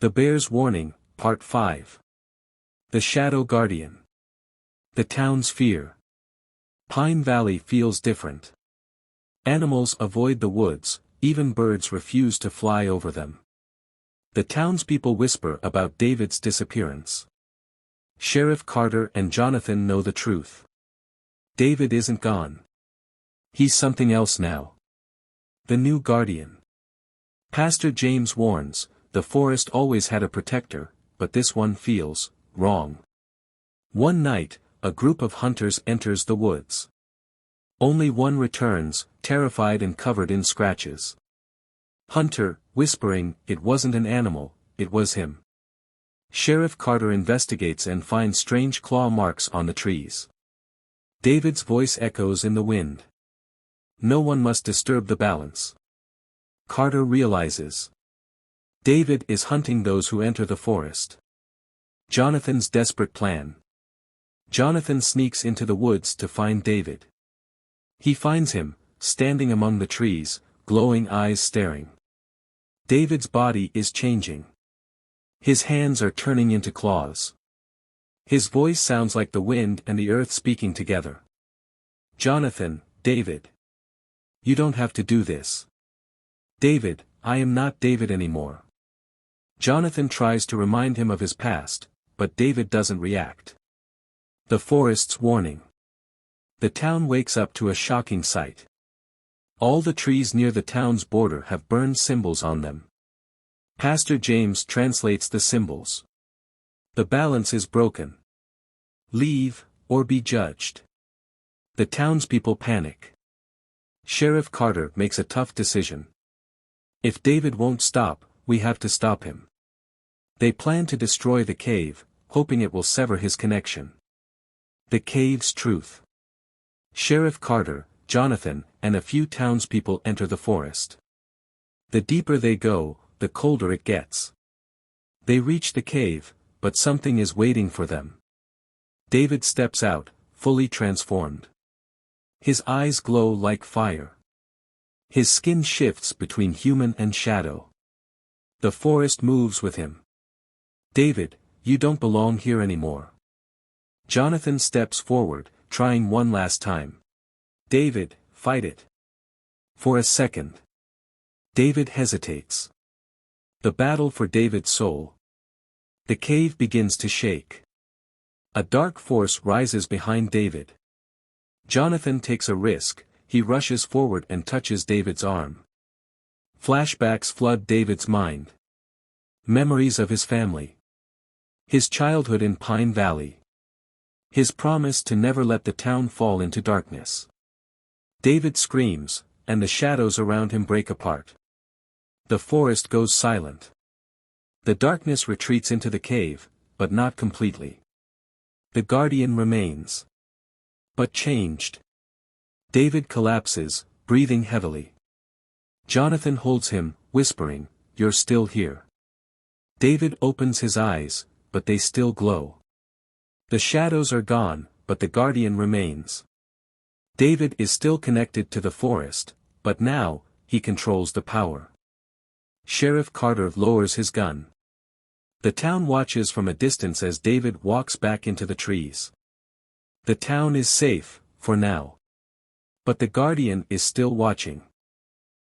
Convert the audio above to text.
The Bear's Warning, Part 5. The Shadow Guardian. The town's fear. Pine Valley feels different. Animals avoid the woods, even birds refuse to fly over them. The townspeople whisper about David's disappearance. Sheriff Carter and Jonathan know the truth. David isn't gone. He's something else now. The new guardian. Pastor James warns, the forest always had a protector, but this one feels wrong. One night, a group of hunters enters the woods. Only one returns, terrified and covered in scratches. Hunter, whispering, it wasn't an animal, it was him. Sheriff Carter investigates and finds strange claw marks on the trees. David's voice echoes in the wind. No one must disturb the balance. Carter realizes. David is hunting those who enter the forest. Jonathan's desperate plan. Jonathan sneaks into the woods to find David. He finds him, standing among the trees, glowing eyes staring. David's body is changing. His hands are turning into claws. His voice sounds like the wind and the earth speaking together. Jonathan, David. You don't have to do this. David, I am not David anymore. Jonathan tries to remind him of his past, but David doesn't react. The forest's warning. The town wakes up to a shocking sight. All the trees near the town's border have burned symbols on them. Pastor James translates the symbols. The balance is broken. Leave, or be judged. The townspeople panic. Sheriff Carter makes a tough decision. If David won't stop, we have to stop him. They plan to destroy the cave, hoping it will sever his connection. The cave's truth. Sheriff Carter, Jonathan, and a few townspeople enter the forest. The deeper they go, the colder it gets. They reach the cave, but something is waiting for them. David steps out, fully transformed. His eyes glow like fire. His skin shifts between human and shadow. The forest moves with him. David, you don't belong here anymore. Jonathan steps forward, trying one last time. David, fight it. For a second. David hesitates. The battle for David's soul. The cave begins to shake. A dark force rises behind David. Jonathan takes a risk, he rushes forward and touches David's arm. Flashbacks flood David's mind. Memories of his family. His childhood in Pine Valley. His promise to never let the town fall into darkness. David screams, and the shadows around him break apart. The forest goes silent. The darkness retreats into the cave, but not completely. The guardian remains. But changed. David collapses, breathing heavily. Jonathan holds him, whispering, "You're still here." David opens his eyes, but they still glow. The shadows are gone, but the guardian remains. David is still connected to the forest, but now, he controls the power. Sheriff Carter lowers his gun. The town watches from a distance as David walks back into the trees. The town is safe, for now. But the guardian is still watching.